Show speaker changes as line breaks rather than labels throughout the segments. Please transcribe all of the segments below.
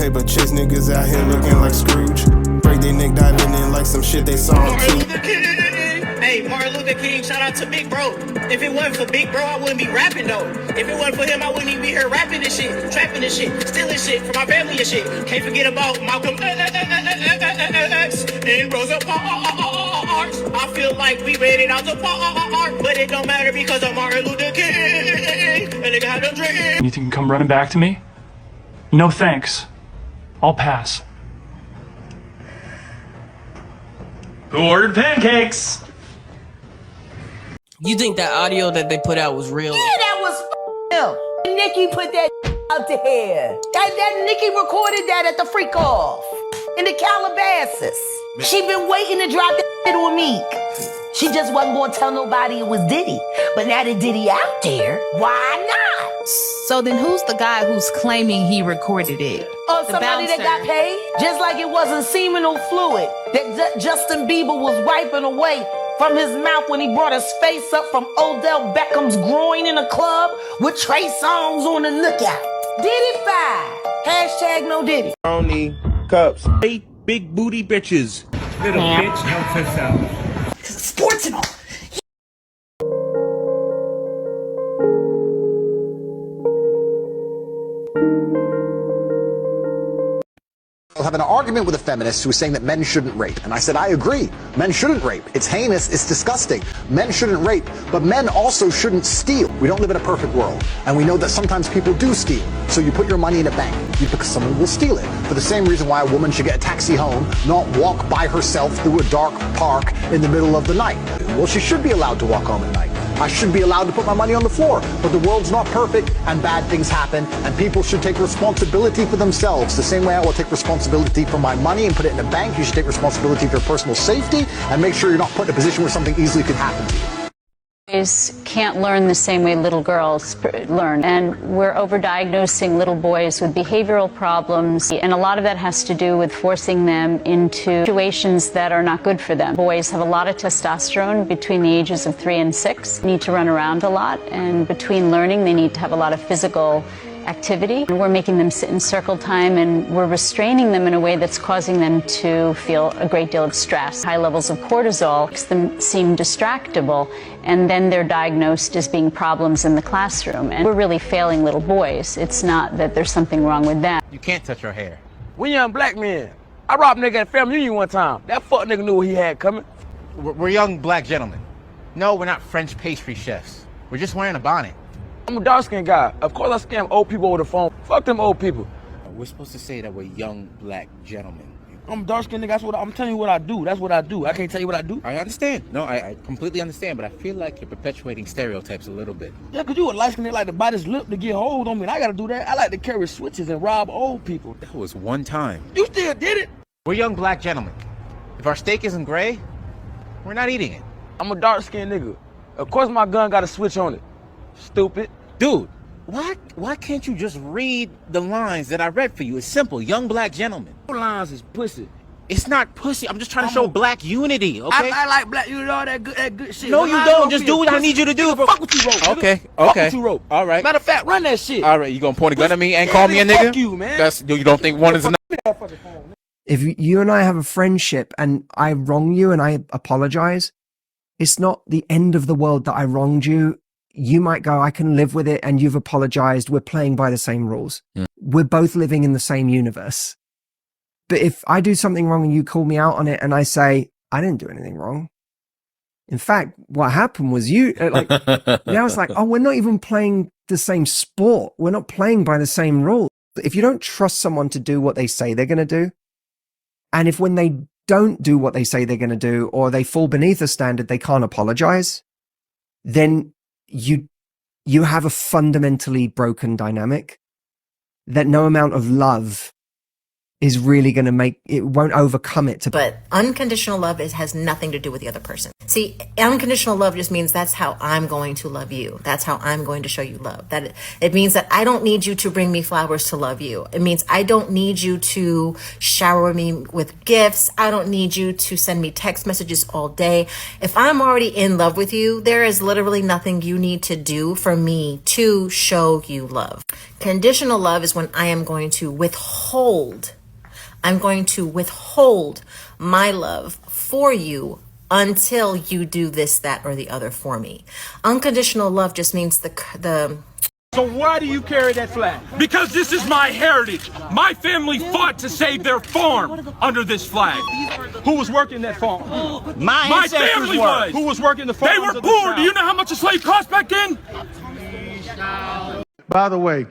paper chase niggas out here looking like Scrooge. Break their neck diving in like some shit they saw on TV.
Hey, Martin Luther King, shout out to Big Bro. If it wasn't for Big Bro, I wouldn't be rapping though. If it wasn't for him, I wouldn't even be here rapping this shit, trapping this shit, stealing shit from my family and shit. Can't forget about Malcolm X and Rosa Parks. I feel like we made it out the park, but it don't matter because of Martin Luther King. And they got a dream.
You think you can come running back to me? No thanks. I'll pass. Who ordered pancakes?
You think that audio that they put out was real?
Yeah, that was him. Nikki put that out to here. That Nikki recorded that at the freak off in the Calabasas. She been waiting to drop that on Meek. She just wasn't gonna tell nobody it was Diddy. But now that Diddy out there, why not?
So then who's the guy who's claiming he recorded it?
Oh, somebody that got paid? Just like it wasn't seminal fluid that Justin Bieber was wiping away from his mouth when he brought his face up from Odell Beckham's groin in a club with Trey Songz on the lookout. Diddy five. Hashtag no Diddy.
Only cups. 8 big booty bitches.
Little bitch helps herself.
Sports and all.
I'll have an argument with a feminist who was saying that men shouldn't rape. And I said, I agree. Men shouldn't rape. It's heinous. It's disgusting. Men shouldn't rape. But men also shouldn't steal. We don't live in a perfect world. And we know that sometimes people do steal. So you put your money in a bank because someone will steal it. For the same reason why a woman should get a taxi home, not walk by herself through a dark park in the middle of the night. Well, she should be allowed to walk home at night. I should be allowed to put my money on the floor. But the world's not perfect, and bad things happen, and people should take responsibility for themselves. The same way I will take responsibility for my money and put it in a bank, you should take responsibility for your personal safety and make sure you're not put in a position where something easily could happen to you.
Boys can't learn the same way little girls learn, and we're overdiagnosing little boys with behavioral problems, and a lot of that has to do with forcing them into situations that are not good for them. Boys have a lot of testosterone between the ages of 3 and 6, need to run around a lot, and between learning they need to have a lot of physical activity. And we're making them sit in circle time, and we're restraining them in a way that's causing them to feel a great deal of stress. High levels of cortisol makes them seem distractible, and then they're diagnosed as being problems in the classroom. And we're really failing little boys. It's not that there's something wrong with them.
You can't touch her hair.
We young black men. I robbed a nigga at family reunion one time. That fuck nigga knew what he had coming.
We're young black gentlemen. No, we're not French pastry chefs. We're just wearing a bonnet.
I'm a dark-skinned guy. Of course I scam old people over the phone. Fuck them old people.
We're supposed to say that we're young black gentlemen.
I'm a dark-skinned nigga. That's what I'm telling you what I do. That's what I do. I can't tell you what I do.
I understand. No, I completely understand, but I feel like you're perpetuating stereotypes a little bit.
Yeah, because you a light-skinned nigga like to bite his lip to get hold on me, and I got to do that. I like to carry switches and rob old people.
That was one time.
You still did it.
We're young black gentlemen. If our steak isn't gray, we're not eating it.
I'm a dark-skinned nigga. Of course my gun got a switch on it. Stupid.
Dude. Why can't you just read the lines that I read for you? It's simple. Young black gentlemen.
Lines is pussy.
It's not pussy. I'm just trying to show black unity, okay?
I like black unity, all that good shit.
No, you don't. Just do what I need you to do, bro.
Fuck what you wrote.
Okay.
Fuck what you wrote.
All right.
Matter of fact, run that shit.
All right, you gonna point a gun at me and call me a nigga?
Fuck you, man.
You don't think one is enough?
If you and I have a friendship and I wrong you and I apologize, it's not the end of the world that I wronged you. You might go, I can live with it, and you've apologized. We're playing by the same rules. We're both living in the same universe. But if I do something wrong and you call me out on it and I say, I didn't do anything wrong. In fact, what happened was you, like, now it's like, oh, we're not even playing the same sport. We're not playing by the same rules. If you don't trust someone to do what they say they're going to do, and if when they don't do what they say they're going to do, or they fall beneath a standard, they can't apologize, then you have a fundamentally broken dynamic that no amount of love is really going to make it, won't overcome it.
But unconditional love has nothing to do with the other person. See, unconditional love just means that's how I'm going to love you. That's how I'm going to show you love. That it means that I don't need you to bring me flowers to love you. It means I don't need you to shower me with gifts. I don't need you to send me text messages all day. If I'm already in love with you, there is literally nothing you need to do for me to show you love. Conditional love is when I am going to withhold. I'm going to withhold my love for you until you do this, that, or the other for me. Unconditional love just means the
So why do you carry that flag?
Because this is my heritage. My family fought to save their farm under this flag.
Who was working that farm?
My family was.
Who was working the farm?
They were poor. Do you know how much a slave cost back then?
By the way,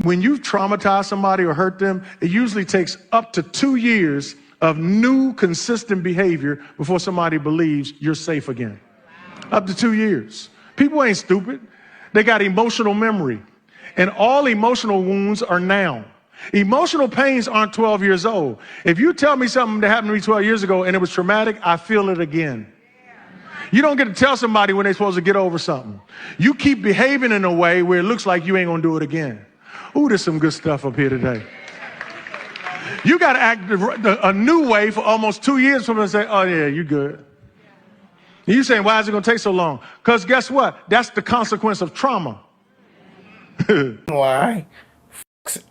when you traumatize somebody or hurt them, it usually takes up to 2 years of new, consistent behavior before somebody believes you're safe again. Up to 2 years. People ain't stupid. They got emotional memory. And all emotional wounds are now. Emotional pains aren't 12 years old. If you tell me something that happened to me 12 years ago and it was traumatic, I feel it again. You don't get to tell somebody when they're supposed to get over something. You keep behaving in a way where it looks like you ain't gonna do it again. Ooh, there's some good stuff up here today. You got to act a new way for almost 2 years for them to say, oh, yeah, you good. And you saying, why is it going to take so long? Because guess what? That's the consequence of trauma.
Why?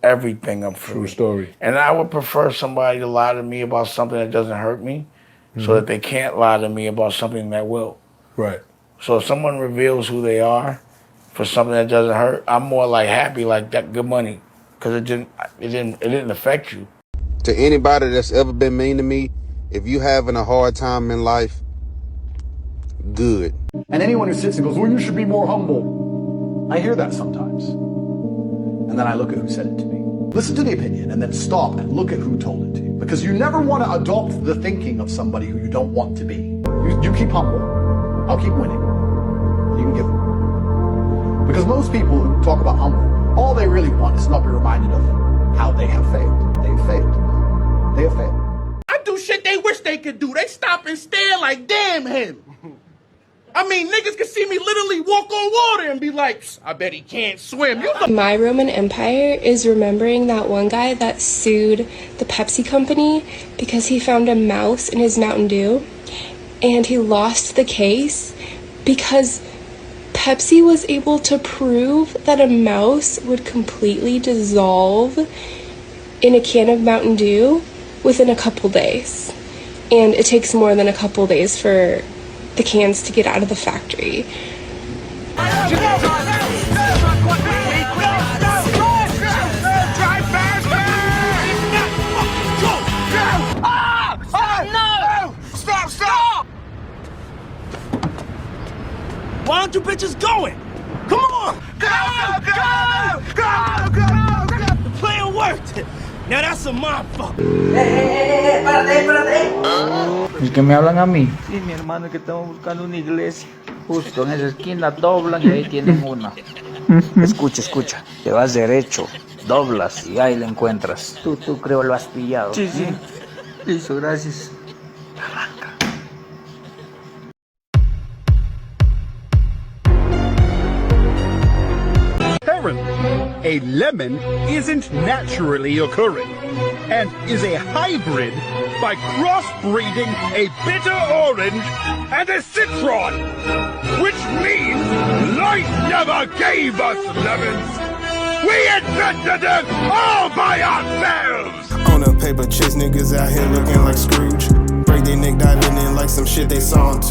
Everything up for
True
me.
story.
And I would prefer somebody to lie to me about something that doesn't hurt me so that they can't lie to me about something that will.
Right.
So if someone reveals who they are for something that doesn't hurt, I'm more like happy, like that good money, because it didn't affect you.
To anybody that's ever been mean to me, if you having a hard time in life, good.
And anyone who sits and goes, well, you should be more humble. I hear that sometimes. And then I look at who said it to me. Listen to the opinion and then stop and look at who told it to you. Because you never want to adopt the thinking of somebody who you don't want to be. You keep humble. I'll keep winning. You can give them. Because most people who talk about humble, all they really want is not be reminded of how they have failed. They have failed. They have failed.
I do shit they wish they could do. They stop and stare like, damn him. I mean, niggas can see me literally walk on water and be like, I bet he can't swim.
My Roman Empire is remembering that one guy that sued the Pepsi company because he found a mouse in his Mountain Dew, and he lost the case because Pepsi was able to prove that a mouse would completely dissolve in a can of Mountain Dew within a couple days. And it takes more than a couple days for the cans to get out of the factory.
Stop! Why aren't you bitches going? Come on! Go! The plan worked! Now that's a motherfucker.
¿Es que me hablan a mí? Sí, mi hermano, es que estamos buscando una iglesia. Justo en esa esquina doblan y ahí tienen una. Escucha. Te vas derecho, doblas y ahí la encuentras. Tú creo lo has pillado. Sí. Listo, gracias.
A lemon isn't naturally occurring and is a hybrid by crossbreeding a bitter orange and a citron, which means life never gave us lemons. We invented them all by ourselves!
On a paper chase, niggas out here looking like Scrooge. Break their neck, diving in like some shit they saw on